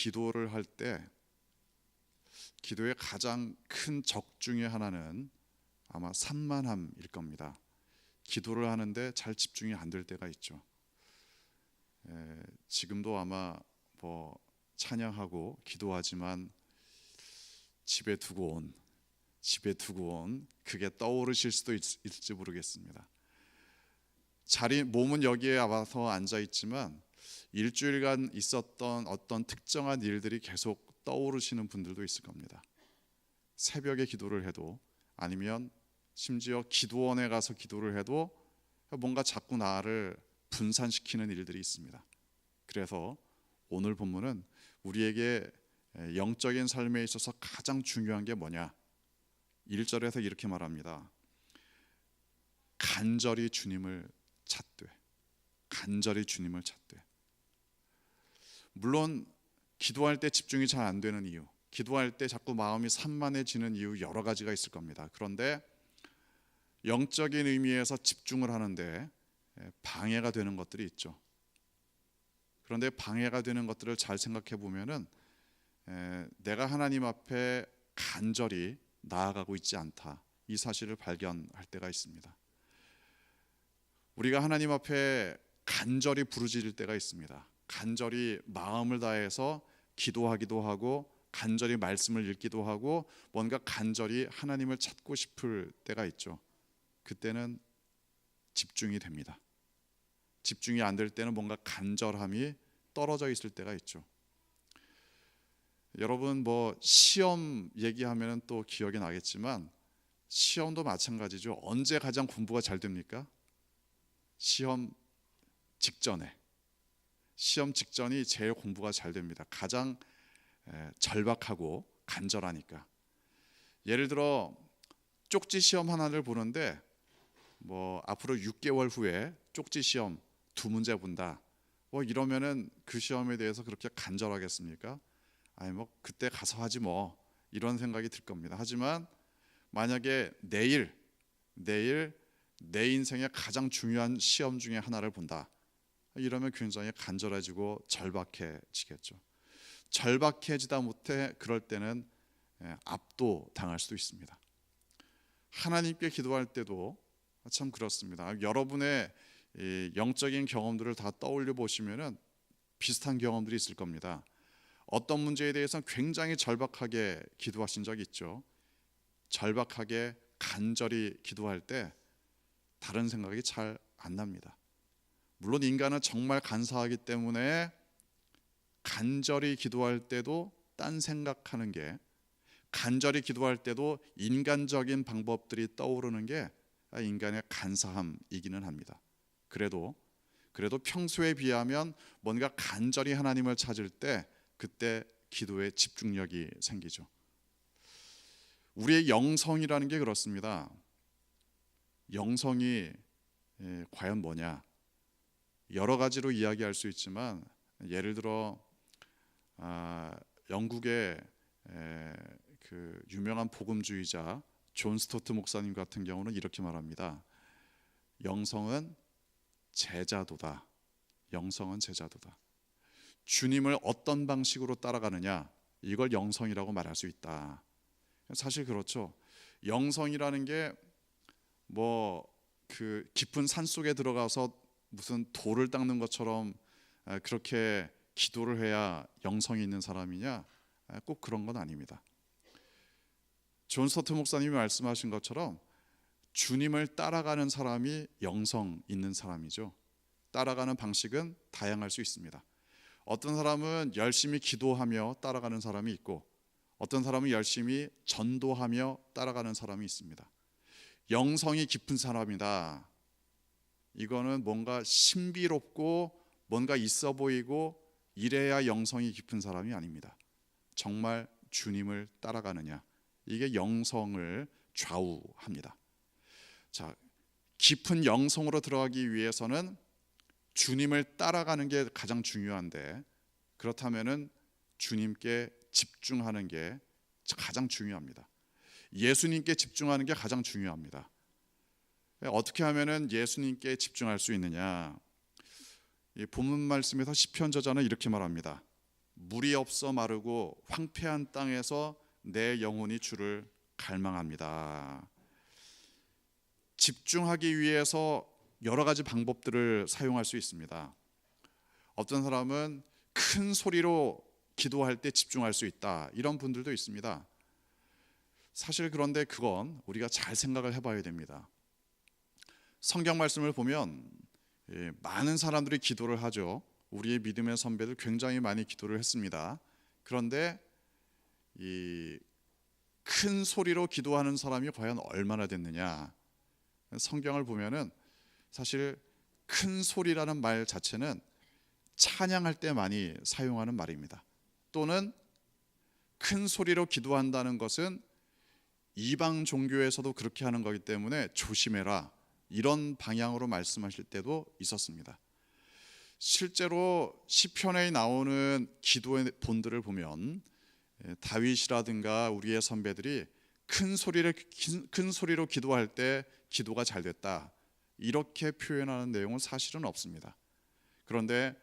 기도를 할 때 기도의 가장 큰 적 중에 하나는 아마 산만함일 겁니다. 기도를 하는데 잘 집중이 안 될 때가 있죠. 지금도 아마 뭐 찬양하고 기도하지만 집에 두고 온 그게 떠오르실 수도 있을지 모르겠습니다. 몸은 여기에 와서 앉아 있지만 일주일간 있었던 어떤 특정한 일들이 계속 떠오르시는 분들도 있을 겁니다. 새벽에 기도를 해도, 아니면 심지어 기도원에 가서 기도를 해도 뭔가 자꾸 나를 분산시키는 일들이 있습니다. 그래서 오늘 본문은 우리에게 영적인 삶에 있어서 가장 중요한 게 뭐냐? 1절에서 이렇게 말합니다. 간절히 주님을 찾되. 간절히 주님을 찾되. 물론 기도할 때 집중이 잘 안 되는 이유, 기도할 때 자꾸 마음이 산만해지는 이유 여러 가지가 있을 겁니다. 그런데 영적인 의미에서 집중을 하는데 방해가 되는 것들이 있죠. 그런데 방해가 되는 것들을 잘 생각해 보면은 내가 하나님 앞에 간절히 나아가고 있지 않다, 이 사실을 발견할 때가 있습니다. 우리가 하나님 앞에 간절히 부르짖을 때가 있습니다. 간절히 마음을 다해서 기도하기도 하고, 간절히 말씀을 읽기도 하고, 뭔가 간절히 하나님을 찾고 싶을 때가 있죠. 그때는 집중이 됩니다. 집중이 안 될 때는 뭔가 간절함이 떨어져 있을 때가 있죠. 여러분 뭐 시험 얘기하면 또 기억이 나겠지만 시험도 마찬가지죠. 언제 가장 공부가 잘 됩니까? 시험 직전에. 시험 직전이 제일 공부가 잘 됩니다. 가장 절박하고 간절하니까. 예를 들어 쪽지 시험 하나를 보는데 뭐 앞으로 6개월 후에 쪽지 시험 2문제 본다, 뭐 이러면은 그 시험에 대해서 그렇게 간절하겠습니까? 아니 뭐 그때 가서 하지 뭐, 이런 생각이 들 겁니다. 하지만 만약에 내일 내 인생의 가장 중요한 시험 중에 하나를 본다, 이러면 굉장히 간절해지고 절박해지겠죠. 절박해지다 못해 그럴 때는 압도당할 수도 있습니다. 하나님께 기도할 때도 참 그렇습니다. 여러분의 영적인 경험들을 다 떠올려 보시면은 비슷한 경험들이 있을 겁니다. 어떤 문제에 대해서는 굉장히 절박하게 기도하신 적이 있죠. 절박하게 간절히 기도할 때 다른 생각이 잘 안 납니다. 물론 인간은 정말 간사하기 때문에 간절히 기도할 때도 딴 생각하는 게, 간절히 기도할 때도 인간적인 방법들이 떠오르는 게 인간의 간사함이기는 합니다. 그래도 평소에 비하면 뭔가 간절히 하나님을 찾을 때 그때 기도에 집중력이 생기죠. 우리의 영성이라는 게 그렇습니다. 영성이 과연 뭐냐? 여러 가지로 이야기할 수 있지만, 예를 들어 영국의 그 유명한 복음주의자 존 스토트 목사님 같은 경우는 이렇게 말합니다. 영성은 제자도다. 영성은 제자도다. 주님을 어떤 방식으로 따라가느냐, 이걸 영성이라고 말할 수 있다. 사실 그렇죠. 영성이라는 게 뭐 그 깊은 산 속에 들어가서 무슨 돌을 닦는 것처럼 그렇게 기도를 해야 영성이 있는 사람이냐? 꼭 그런 건 아닙니다. 존 스토트 목사님이 말씀하신 것처럼 주님을 따라가는 사람이 영성 있는 사람이죠. 따라가는 방식은 다양할 수 있습니다. 어떤 사람은 열심히 기도하며 따라가는 사람이 있고, 어떤 사람은 열심히 전도하며 따라가는 사람이 있습니다. 영성이 깊은 사람이다, 이거는 뭔가 신비롭고 뭔가 있어 보이고 이래야 영성이 깊은 사람이 아닙니다. 정말 주님을 따라가느냐, 이게 영성을 좌우합니다. 자, 깊은 영성으로 들어가기 위해서는 주님을 따라가는 게 가장 중요한데, 그렇다면은 주님께 집중하는 게 가장 중요합니다. 예수님께 집중하는 게 가장 중요합니다. 어떻게 하면은 예수님께 집중할 수 있느냐? 이 본문 말씀에서 시편 저자는 이렇게 말합니다. 물이 없어 마르고 황폐한 땅에서 내 영혼이 주를 갈망합니다. 집중하기 위해서 여러 가지 방법들을 사용할 수 있습니다. 어떤 사람은 큰 소리로 기도할 때 집중할 수 있다, 이런 분들도 있습니다. 사실 그런데 그건 우리가 잘 생각을 해봐야 됩니다. 성경 말씀을 보면 많은 사람들이 기도를 하죠. 우리의 믿음의 선배들 굉장히 많이 기도를 했습니다. 그런데 이 큰 소리로 기도하는 사람이 과연 얼마나 됐느냐? 성경을 보면은 사실 큰 소리라는 말 자체는 찬양할 때 많이 사용하는 말입니다. 또는 큰 소리로 기도한다는 것은 이방 종교에서도 그렇게 하는 거기 때문에 조심해라, 이런 방향으로 말씀하실 때도 있었습니다. 실제로 시편에 나오는 기도의 본들을 보면 다윗이라든가 우리의 선배들이 큰 소리로 기도할 때 기도가 잘 됐다, 이렇게 표현하는 내용은 사실은 없습니다. 그런데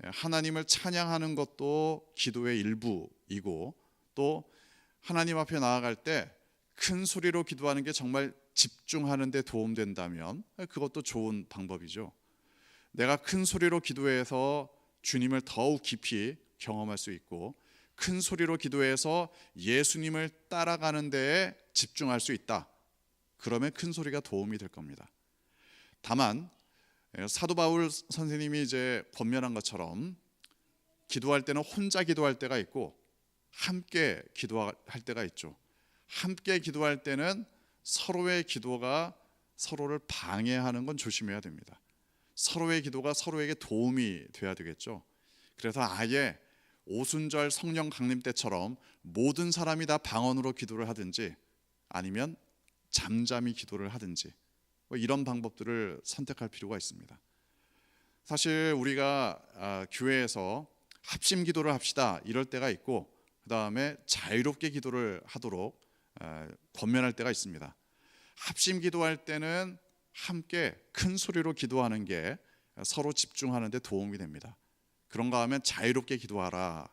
하나님을 찬양하는 것도 기도의 일부이고, 또 하나님 앞에 나아갈 때 큰 소리로 기도하는 게 정말 집중하는 데 도움된다면 그것도 좋은 방법이죠. 내가 큰 소리로 기도해서 주님을 더욱 깊이 경험할 수 있고, 큰 소리로 기도해서 예수님을 따라가는 데에 집중할 수 있다. 그러면 큰 소리가 도움이 될 겁니다. 다만 사도 바울 선생님이 이제 권면한 것처럼 기도할 때는 혼자 기도할 때가 있고 함께 기도할 때가 있죠. 함께 기도할 때는 서로의 기도가 서로를 방해하는 건 조심해야 됩니다. 서로의 기도가 서로에게 도움이 돼야 되겠죠. 그래서 아예 오순절 성령 강림 때처럼 모든 사람이 다 방언으로 기도를 하든지 아니면 잠잠히 기도를 하든지 이런 방법들을 선택할 필요가 있습니다. 사실 우리가 교회에서 합심 기도를 합시다, 이럴 때가 있고, 그 다음에 자유롭게 기도를 하도록 권면할 때가 있습니다. 합심 기도할 때는 함께 큰 소리로 기도하는 게 서로 집중하는 데 도움이 됩니다. 그런가 하면 자유롭게 기도하라.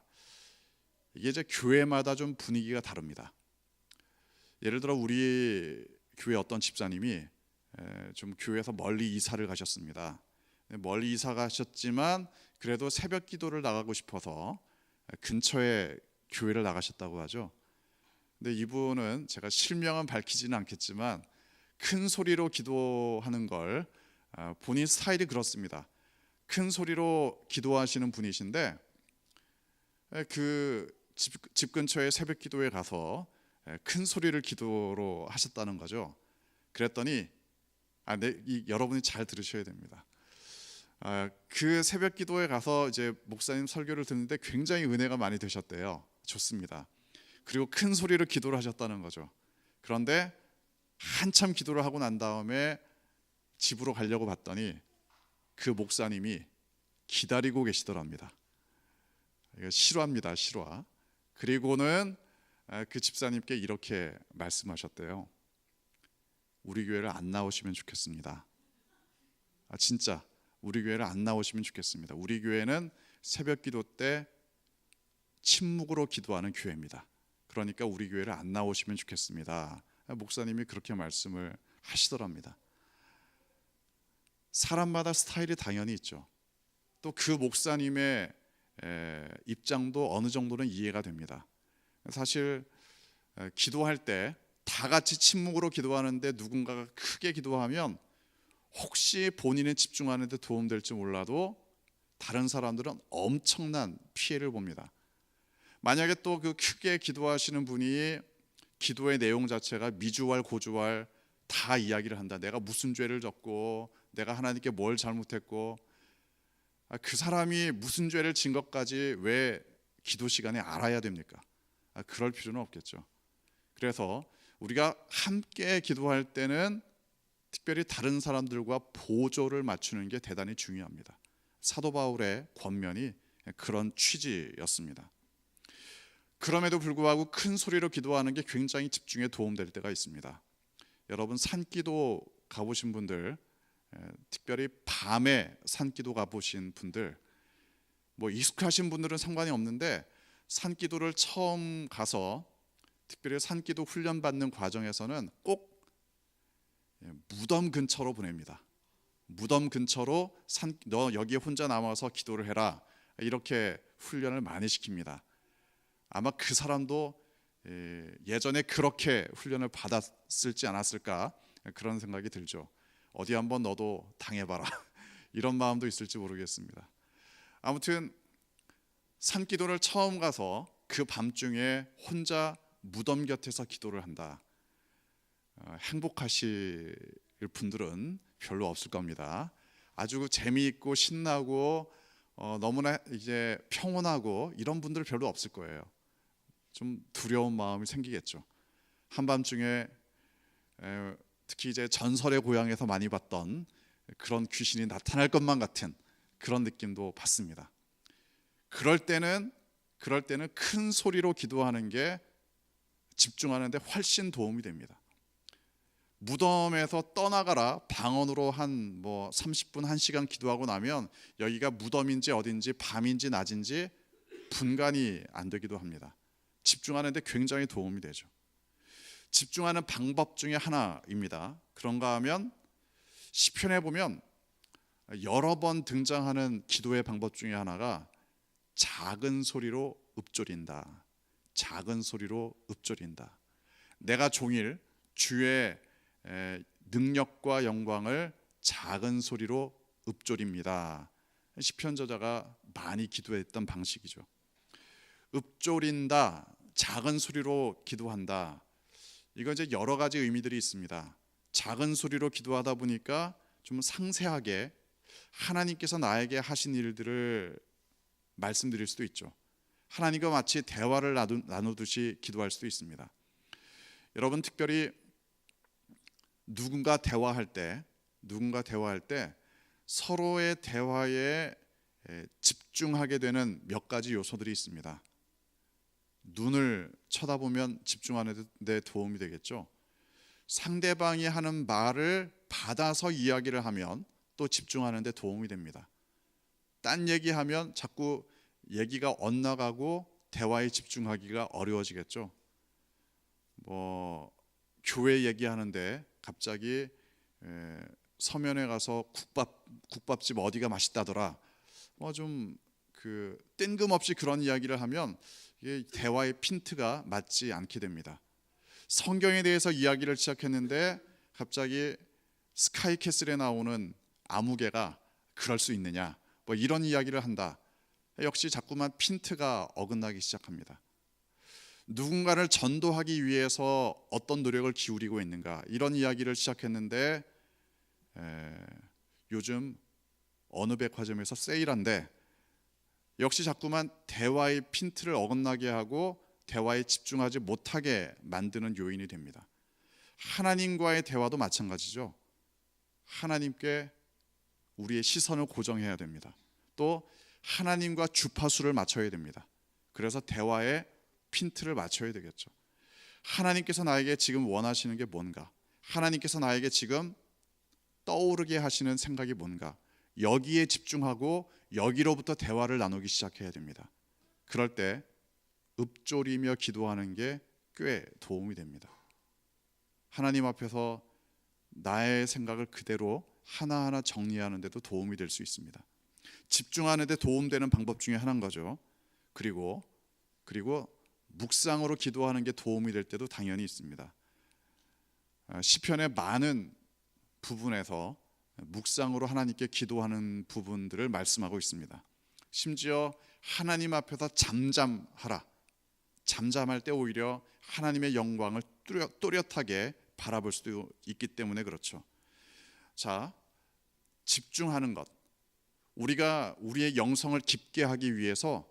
이게 이제 교회마다 좀 분위기가 다릅니다. 예를 들어 우리 교회 어떤 집사님이 좀 교회에서 멀리 이사를 가셨습니다. 멀리 이사 가셨지만 그래도 새벽 기도를 나가고 싶어서 근처에 교회를 나가셨다고 하죠. 근데 이분은 제가 실명은 밝히지는 않겠지만 큰 소리로 기도하는 걸 본인 스타일이 그렇습니다. 큰 소리로 기도하시는 분이신데 그 집 근처에 새벽 기도에 가서 큰 소리를 기도로 하셨다는 거죠. 그랬더니 여러분이 잘 들으셔야 됩니다. 그 새벽 기도에 가서 이제 목사님 설교를 듣는데 굉장히 은혜가 많이 되셨대요. 좋습니다. 그리고 큰 소리로 기도를 하셨다는 거죠. 그런데 한참 기도를 하고 난 다음에 집으로 가려고 봤더니 그 목사님이 기다리고 계시더랍니다. 이거 실화입니다, 실화. 그리고는 그 집사님께 이렇게 말씀하셨대요. 우리 교회를 안 나오시면 좋겠습니다. 진짜 우리 교회를 안 나오시면 좋겠습니다. 우리 교회는 새벽 기도 때 침묵으로 기도하는 교회입니다. 그러니까 우리 교회를 안 나오시면 좋겠습니다. 목사님이 그렇게 말씀을 하시더랍니다. 사람마다 스타일이 당연히 있죠. 또 그 목사님의 입장도 어느 정도는 이해가 됩니다. 사실 기도할 때 다 같이 침묵으로 기도하는데 누군가가 크게 기도하면 혹시 본인이 집중하는 데 도움될지 몰라도 다른 사람들은 엄청난 피해를 봅니다. 만약에 또 그 크게 기도하시는 분이 기도의 내용 자체가 미주알 고주알 다 이야기를 한다. 내가 무슨 죄를 졌고 내가 하나님께 뭘 잘못했고 그 사람이 무슨 죄를 진 것까지 왜 기도 시간에 알아야 됩니까? 그럴 필요는 없겠죠. 그래서 우리가 함께 기도할 때는 특별히 다른 사람들과 보조를 맞추는 게 대단히 중요합니다. 사도 바울의 권면이 그런 취지였습니다. 그럼에도 불구하고 큰 소리로 기도하는 게 굉장히 집중에 도움될 때가 있습니다. 여러분 산기도 가보신 분들, 특별히 밤에 산기도 가보신 분들, 뭐 익숙하신 분들은 상관이 없는데 산기도를 처음 가서 특별히 산기도 훈련 받는 과정에서는 꼭 무덤 근처로 보냅니다. 무덤 근처로 너 여기에 혼자 남아서 기도를 해라, 이렇게 훈련을 많이 시킵니다. 아마 그 사람도 예전에 그렇게 훈련을 받았을지 않았을까, 그런 생각이 들죠. 어디 한번 너도 당해봐라 이런 마음도 있을지 모르겠습니다. 아무튼 산기도를 처음 가서 그 밤중에 혼자 무덤 곁에서 기도를 한다. 행복하실 분들은 별로 없을 겁니다. 아주 재미있고 신나고 너무나 이제 평온하고 이런 분들 별로 없을 거예요. 좀 두려운 마음이 생기겠죠. 한밤중에 특히 이제 전설의 고향에서 많이 봤던 그런 귀신이 나타날 것만 같은 그런 느낌도 받습니다. 그럴 때는 큰 소리로 기도하는 게 집중하는 데 훨씬 도움이 됩니다. 무덤에서 떠나가라 방언으로 한 30분 1시간 기도하고 나면 여기가 무덤인지 어딘지 밤인지 낮인지 분간이 안 되기도 합니다. 집중하는 데 굉장히 도움이 되죠. 집중하는 방법 중에 하나입니다. 그런가 하면 시편에 보면 여러 번 등장하는 기도의 방법 중에 하나가 작은 소리로 읊조린다. 작은 소리로 읊조린다. 내가 종일 주의 능력과 영광을 작은 소리로 읊조립니다. 시편 저자가 많이 기도했던 방식이죠. 읊조린다, 작은 소리로 기도한다. 이거 이제 여러 가지 의미들이 있습니다. 작은 소리로 기도하다 보니까 좀 상세하게 하나님께서 나에게 하신 일들을 말씀드릴 수도 있죠. 하나님과 마치 대화를 나누듯이 기도할 수도 있습니다. 여러분 특별히 누군가 대화할 때 서로의 대화에 집중하게 되는 몇 가지 요소들이 있습니다. 눈을 쳐다보면 집중하는 데 도움이 되겠죠. 상대방이 하는 말을 받아서 이야기를 하면 또 집중하는 데 도움이 됩니다. 딴 얘기하면 자꾸 얘기가 엇나가고 대화에 집중하기가 어려워지겠죠. 교회 얘기하는데 갑자기 서면에 가서 국밥집 어디가 맛있다더라, 좀 뜬금없이 그런 이야기를 하면 대화의 핀트가 맞지 않게 됩니다. 성경에 대해서 이야기를 시작했는데 갑자기 스카이캐슬에 나오는 아무개가 그럴 수 있느냐, 이런 이야기를 한다. 역시 자꾸만 핀트가 어긋나기 시작합니다. 누군가를 전도하기 위해서 어떤 노력을 기울이고 있는가, 이런 이야기를 시작했는데 요즘 어느 백화점에서 세일한데, 역시 자꾸만 대화의 핀트를 어긋나게 하고 대화에 집중하지 못하게 만드는 요인이 됩니다. 하나님과의 대화도 마찬가지죠. 하나님께 우리의 시선을 고정해야 됩니다. 또 하나님과 주파수를 맞춰야 됩니다. 그래서 대화에 핀트를 맞춰야 되겠죠. 하나님께서 나에게 지금 원하시는 게 뭔가, 하나님께서 나에게 지금 떠오르게 하시는 생각이 뭔가, 여기에 집중하고 여기로부터 대화를 나누기 시작해야 됩니다. 그럴 때 읊조리며 기도하는 게 꽤 도움이 됩니다. 하나님 앞에서 나의 생각을 그대로 하나하나 정리하는 데도 도움이 될 수 있습니다. 집중하는 데 도움되는 방법 중에 하나인 거죠. 그리고 묵상으로 기도하는 게 도움이 될 때도 당연히 있습니다. 시편의 많은 부분에서 묵상으로 하나님께 기도하는 부분들을 말씀하고 있습니다. 심지어 하나님 앞에서 잠잠하라, 잠잠할 때 오히려 하나님의 영광을 또렷하게 바라볼 수도 있기 때문에 그렇죠. 자, 집중하는 것, 우리가 우리의 영성을 깊게 하기 위해서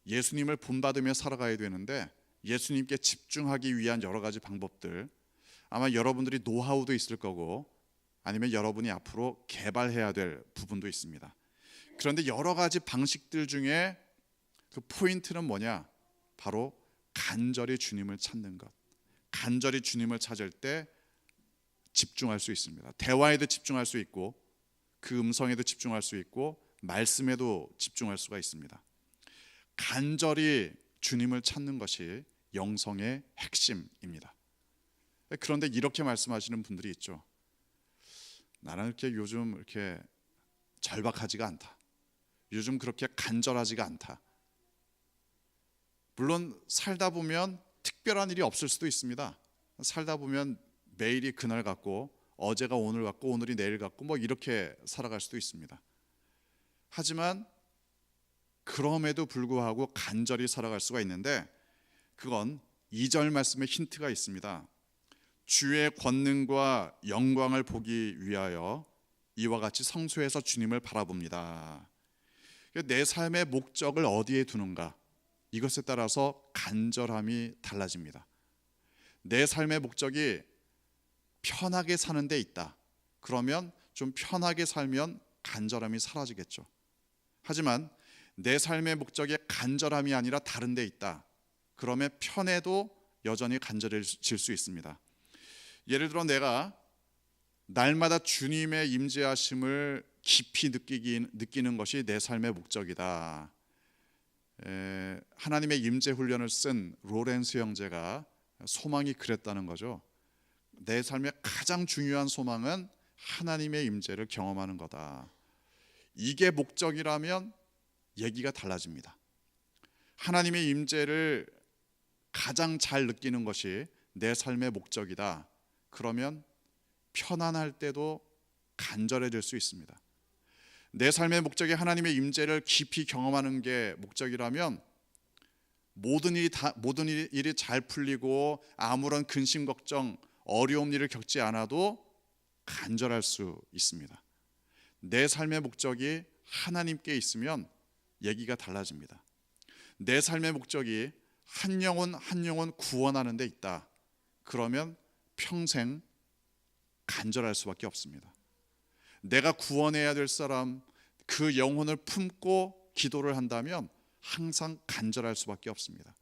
예수님을 본받으며 살아가야 되는데, 예수님께 집중하기 위한 여러 가지 방법들, 아마 여러분들이 노하우도 있을 거고 아니면 여러분이 앞으로 개발해야 될 부분도 있습니다. 그런데 여러 가지 방식들 중에 그 포인트는 뭐냐? 바로 간절히 주님을 찾는 것. 간절히 주님을 찾을 때 집중할 수 있습니다. 대화에도 집중할 수 있고 그 음성에도 집중할 수 있고 말씀에도 집중할 수가 있습니다. 간절히 주님을 찾는 것이 영성의 핵심입니다. 그런데 이렇게 말씀하시는 분들이 있죠. 나는 이렇게 요즘 이렇게 절박하지가 않다. 요즘 그렇게 간절하지가 않다. 물론 살다 보면 특별한 일이 없을 수도 있습니다. 살다 보면 매일이 그날 같고 어제가 오늘 같고 오늘이 내일 같고 뭐 이렇게 살아갈 수도 있습니다. 하지만 그럼에도 불구하고 간절히 살아갈 수가 있는데 그건 2절 말씀에 힌트가 있습니다. 주의 권능과 영광을 보기 위하여 이와 같이 성소에서 주님을 바라봅니다. 내 삶의 목적을 어디에 두는가, 이것에 따라서 간절함이 달라집니다. 내 삶의 목적이 편하게 사는 데 있다. 그러면 좀 편하게 살면 간절함이 사라지겠죠. 하지만 내 삶의 목적이 간절함이 아니라 다른 데 있다. 그러면 편해도 여전히 간절해질 수 있습니다. 예를 들어 내가 날마다 주님의 임재하심을 깊이 느끼는 것이 내 삶의 목적이다. 하나님의 임재 훈련을 쓴 로렌스 형제가 소망이 그랬다는 거죠. 내 삶의 가장 중요한 소망은 하나님의 임재를 경험하는 거다. 이게 목적이라면 얘기가 달라집니다. 하나님의 임재를 가장 잘 느끼는 것이 내 삶의 목적이다. 그러면 편안할 때도 간절해질 수 있습니다. 내 삶의 목적이 하나님의 임재를 깊이 경험하는 게 목적이라면 모든 일이 잘 풀리고 아무런 근심 걱정 어려운 일을 겪지 않아도 간절할 수 있습니다. 내 삶의 목적이 하나님께 있으면 얘기가 달라집니다. 내 삶의 목적이 한 영혼 구원하는 데 있다. 그러면 평생 간절할 수밖에 없습니다. 내가 구원해야 될 사람, 그 영혼을 품고 기도를 한다면 항상 간절할 수밖에 없습니다.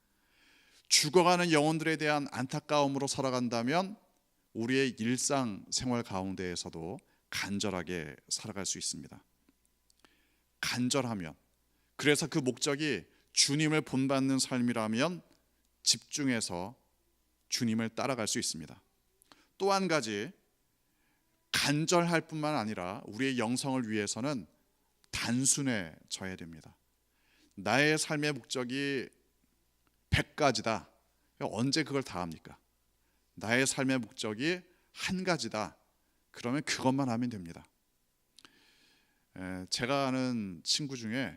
죽어가는 영혼들에 대한 안타까움으로 살아간다면 우리의 일상생활 가운데에서도 간절하게 살아갈 수 있습니다. 간절하면, 그래서 그 목적이 주님을 본받는 삶이라면 집중해서 주님을 따라갈 수 있습니다. 또 한 가지, 간절할 뿐만 아니라 우리의 영성을 위해서는 단순해져야 됩니다. 나의 삶의 목적이 100가지다. 언제 그걸 다 합니까? 나의 삶의 목적이 한 가지다. 그러면 그것만 하면 됩니다. 제가 아는 친구 중에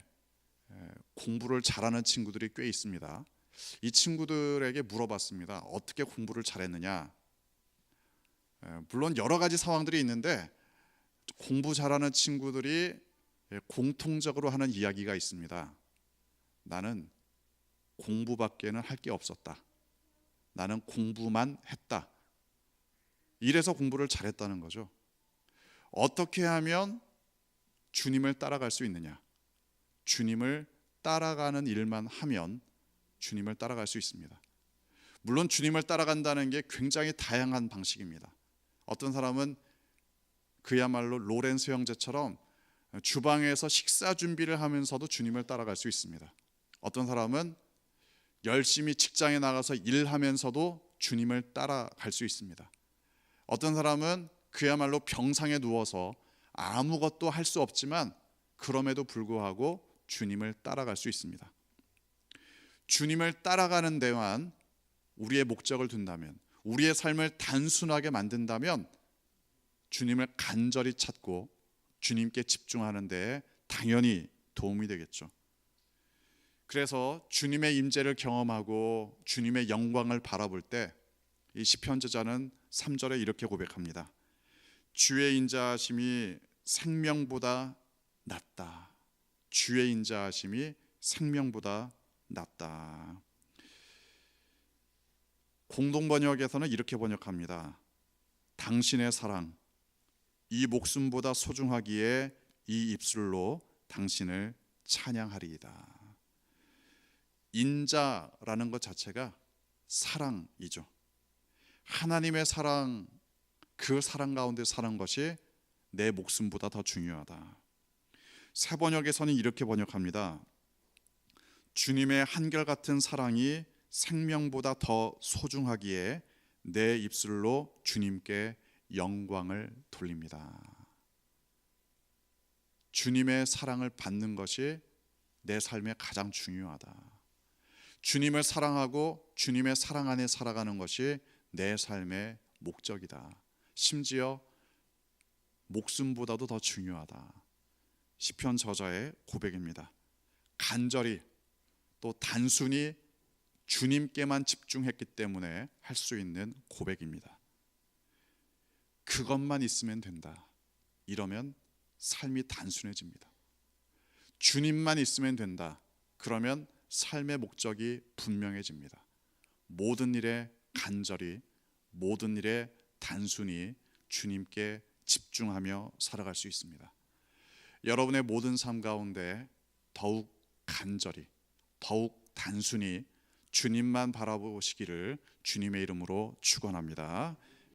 공부를 잘하는 친구들이 꽤 있습니다. 이 친구들에게 물어봤습니다. 어떻게 공부를 잘했느냐? 물론 여러 가지 상황들이 있는데 공부 잘하는 친구들이 공통적으로 하는 이야기가 있습니다. 나는 공부밖에는 할 게 없었다. 나는 공부만 했다. 이래서 공부를 잘했다는 거죠. 어떻게 하면 주님을 따라갈 수 있느냐? 주님을 따라가는 일만 하면 주님을 따라갈 수 있습니다. 물론 주님을 따라간다는 게 굉장히 다양한 방식입니다. 어떤 사람은 그야말로 로렌스 형제처럼 주방에서 식사 준비를 하면서도 주님을 따라갈 수 있습니다. 어떤 사람은 열심히 직장에 나가서 일하면서도 주님을 따라갈 수 있습니다. 어떤 사람은 그야말로 병상에 누워서 아무것도 할 수 없지만 그럼에도 불구하고 주님을 따라갈 수 있습니다. 주님을 따라가는 데만 우리의 목적을 둔다면, 우리의 삶을 단순하게 만든다면 주님을 간절히 찾고 주님께 집중하는 데에 당연히 도움이 되겠죠. 그래서 주님의 임재를 경험하고 주님의 영광을 바라볼 때 이 시편저자는 3절에 이렇게 고백합니다. 주의 인자하심이 생명보다 낫다. 주의 인자하심이 생명보다 낫다. 공동번역에서는 이렇게 번역합니다. 당신의 사랑, 이 목숨보다 소중하기에 이 입술로 당신을 찬양하리이다. 인자라는 것 자체가 사랑이죠. 하나님의 사랑, 그 사랑 가운데 사는 것이 내 목숨보다 더 중요하다. 새 번역에서는 이렇게 번역합니다. 주님의 한결같은 사랑이 생명보다 더 소중하기에 내 입술로 주님께 영광을 돌립니다. 주님의 사랑을 받는 것이 내 삶에 가장 중요하다. 주님을 사랑하고 주님의 사랑 안에 살아가는 것이 내 삶의 목적이다. 심지어 목숨보다도 더 중요하다. 시편 저자의 고백입니다. 간절히 또 단순히 주님께만 집중했기 때문에 할 수 있는 고백입니다. 그것만 있으면 된다. 이러면 삶이 단순해집니다. 주님만 있으면 된다. 그러면 삶의 목적이 분명해집니다. 모든 일에 간절히, 모든 일에 단순히 주님께 집중하며 살아갈 수 있습니다. 여러분의 모든 삶 가운데 더욱 간절히, 더욱 단순히 주님만 바라보시기를 주님의 이름으로 축원합니다.